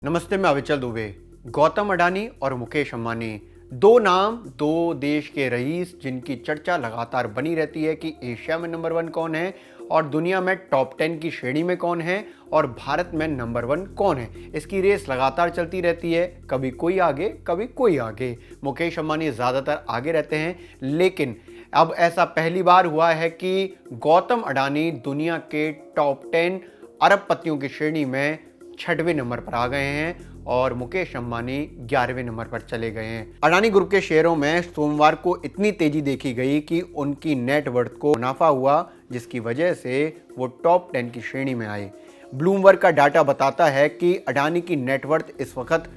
नमस्ते, मैं अविचल दुबे। गौतम अडानी और मुकेश अंबानी, दो नाम, दो देश के रईस जिनकी चर्चा लगातार बनी रहती है कि एशिया में नंबर 1 कौन है और दुनिया में टॉप 10 की श्रेणी में कौन है और भारत में नंबर 1 कौन है। इसकी रेस लगातार चलती रहती है, कभी कोई आगे कभी कोई आगे। मुकेश अंबानी ज़्यादातर आगे रहते हैं, लेकिन अब ऐसा पहली बार हुआ है कि गौतम अडानी दुनिया के टॉप 10 अरबपतियों की श्रेणी में 6वें नंबर पर आ गए हैं और मुकेश अंबानी 11वें नंबर पर चले गए हैं। अडानी ग्रुप के शेयरों में सोमवार को इतनी तेजी देखी गई कि उनकी नेटवर्थ को मुनाफा हुआ, जिसकी वजह से वो टॉप 10 की श्रेणी में आए। ब्लूमबर्ग का डाटा बताता है कि अडानी की नेटवर्थ इस वक्त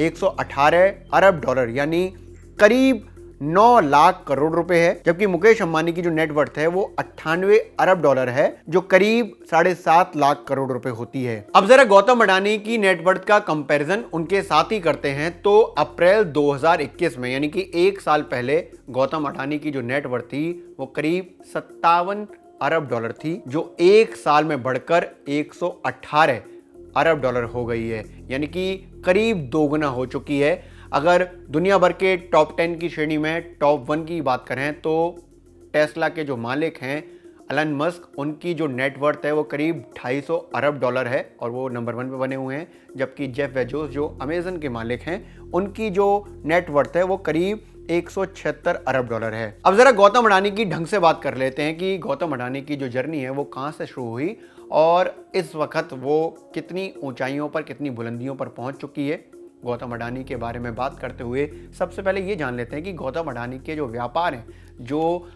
118 अरब डॉलर यानी करीब 9 लाख करोड़ रुपए है, जबकि मुकेश अंबानी की जो नेटवर्थ है वो 98 अरब डॉलर है, जो करीब 7.5 लाख करोड़ रुपए होती है। अब जरा गौतम अडानी की नेटवर्थ का कंपैरिजन उनके साथ ही करते हैं तो अप्रैल 2021 में, यानी कि 1 साल पहले, गौतम अडानी की जो नेटवर्थ थी वो करीब 57 अरब डॉलर थी, जो 1 साल में बढ़कर 118 अरब डॉलर हो गई है, यानी कि करीब दोगुना हो चुकी है। अगर दुनिया भर के टॉप 10 की श्रेणी में टॉप 1 की बात करें तो टेस्ला के जो मालिक हैं एलन मस्क, उनकी जो नेटवर्थ है वो करीब 250 अरब डॉलर है और वो नंबर 1 पे बने हुए हैं, जबकि जेफ बेजोस जो अमेजन के मालिक हैं उनकी जो नेटवर्थ है वो करीब 176 अरब डॉलर है। अब जरा गौतम अडानी की ढंग से बात कर लेते हैं कि गौतम अडानी की जो जर्नी है वो कहाँ से शुरू हुई और इस वक्त वो कितनी ऊंचाइयों पर, कितनी बुलंदियों पर पहुंच चुकी है। गौतम अडानी के बारे में बात करते हुए सबसे पहले ये जान लेते हैं कि गौतम अडानी के जो व्यापार हैं, जो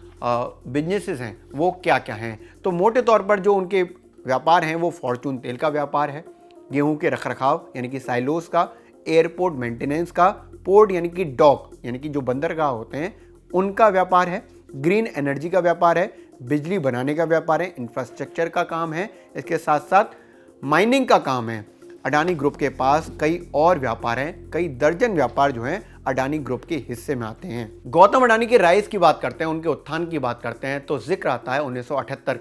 बिजनेसेस हैं, वो क्या क्या हैं। तो मोटे तौर पर जो उनके व्यापार हैं वो फॉर्चून तेल का व्यापार है, गेहूं के रखरखाव यानी कि साइलोस का, एयरपोर्ट मेंटेनेंस का, पोर्ट यानी कि डॉक यानी कि जो बंदरगाह होते हैं उनका व्यापार है, ग्रीन एनर्जी का व्यापार है, बिजली बनाने का व्यापार है, इंफ्रास्ट्रक्चर का काम है, इसके साथ साथ माइनिंग का काम है। अडानी ग्रुप के पास कई और व्यापार हैं, कई दर्जन व्यापार जो हैं अडानी ग्रुप के हिस्से में आते हैं। गौतम अडानी के राइज की बात करते हैं, उनके उत्थान की बात करते हैं तो जिक्र आता है 1978।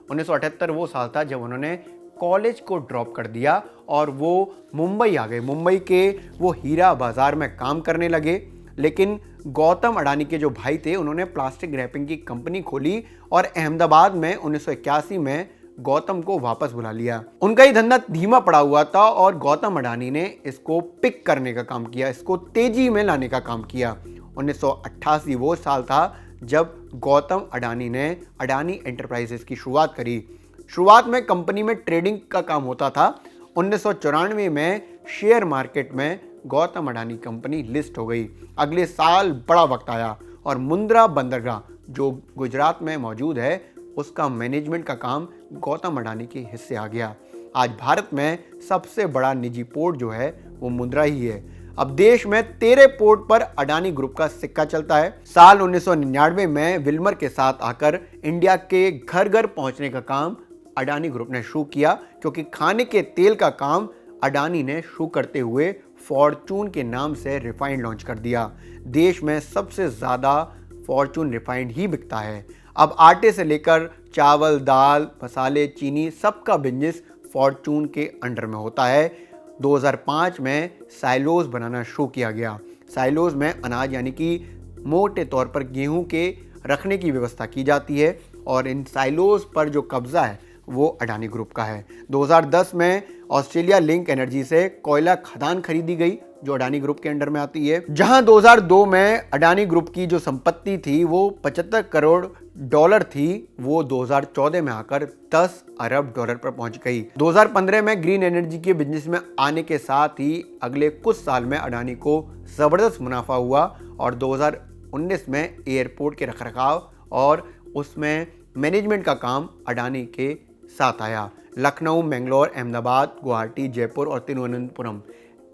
1978 वो साल था जब उन्होंने कॉलेज को ड्रॉप कर दिया और वो मुंबई आ गए। मुंबई के वो हीरा बाजार में काम करने लगे, लेकिन गौतम अडानी के जो भाई थे उन्होंने प्लास्टिक रैपिंग की कंपनी खोली और अहमदाबाद में 1981 में गौतम को वापस बुला लिया। उनका ये धंधा धीमा पड़ा हुआ था और गौतम अडानी ने इसको पिक करने का काम किया, इसको तेजी में लाने का काम किया। 1988 वो साल था जब गौतम अडानी ने अडानी एंटरप्राइजेस की शुरुआत करी। शुरुआत में कंपनी में ट्रेडिंग का काम होता था। 1994 में शेयर मार्केट में गौतम अडानी कंपनी लिस्ट हो गई। अगले साल बड़ा वक्त आया और मुंद्रा बंदरगाह जो गुजरात में मौजूद है उसका मैनेजमेंट का काम गौतम अडानी के हिस्से आ गया। आज भारत में सबसे बड़ा निजी पोर्ट जो है वो मुंद्रा ही है। अब देश में 13 पोर्ट पर अडानी ग्रुप का सिक्का चलता है। साल 1999 में विल्मर के साथ आकर इंडिया के घर घर पहुंचने का काम अडानी ग्रुप ने शुरू किया, क्योंकि खाने के तेल का काम अडानी ने शुरू करते हुए फॉर्चून के नाम से रिफाइंड लॉन्च कर दिया। देश में सबसे ज्यादा फॉर्चून रिफाइंड ही बिकता है। अब आटे से लेकर चावल, दाल, मसाले, चीनी, सबका बिजनेस फॉर्चून के अंडर में होता है। 2005 में साइलोस बनाना शुरू किया गया। साइलोस में अनाज यानी कि मोटे तौर पर गेहूं के रखने की व्यवस्था की जाती है और इन साइलोस पर जो कब्जा है वो अडानी ग्रुप का है। 2010 में ऑस्ट्रेलिया लिंक एनर्जी से कोयला खदान खरीदी गई जो अडानी ग्रुप के अंडर में आती है। जहां 2002 में अडानी ग्रुप की जो संपत्ति थी वो 75 करोड़ डॉलर थी, वो 2014 में आकर 10 अरब डॉलर पर पहुंच गई। 2015 में ग्रीन एनर्जी के बिजनेस में आने के साथ ही अगले कुछ साल में अडानी को जबरदस्त मुनाफा हुआ और 2019 में एयरपोर्ट के रखरखाव और उसमें मैनेजमेंट का काम अडानी के साथ आया। लखनऊ, मैंगलोर, अहमदाबाद, गुवाहाटी, जयपुर और तिरुवनंतपुरम,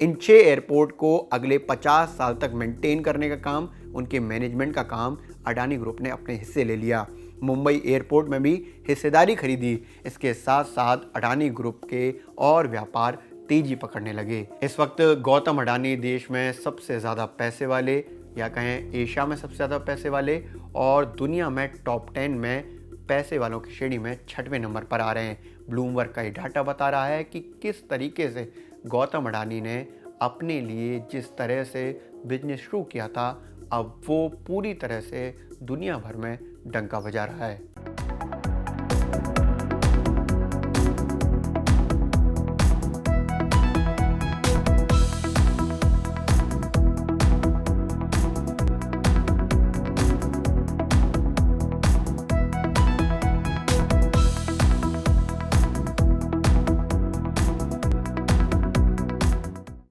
इन 6 एयरपोर्ट को अगले 50 साल तक मेंटेन करने का काम, उनके मैनेजमेंट का काम अडानी ग्रुप ने अपने हिस्से ले लिया। मुंबई एयरपोर्ट में भी हिस्सेदारी खरीदी। इसके साथ साथ अडानी ग्रुप के और व्यापार तेजी पकड़ने लगे। इस वक्त गौतम अडानी देश में सबसे ज़्यादा पैसे वाले, या कहें एशिया में सबसे ज़्यादा पैसे वाले और दुनिया में टॉप 10 में पैसे वालों की श्रेणी में 6वें नंबर पर आ रहे हैं। ब्लूमबर्ग का ये डाटा बता रहा है कि किस तरीके से गौतम अडानी ने अपने लिए जिस तरह से बिजनेस शुरू किया था, अब वो पूरी तरह से दुनिया भर में डंका बजा रहा है।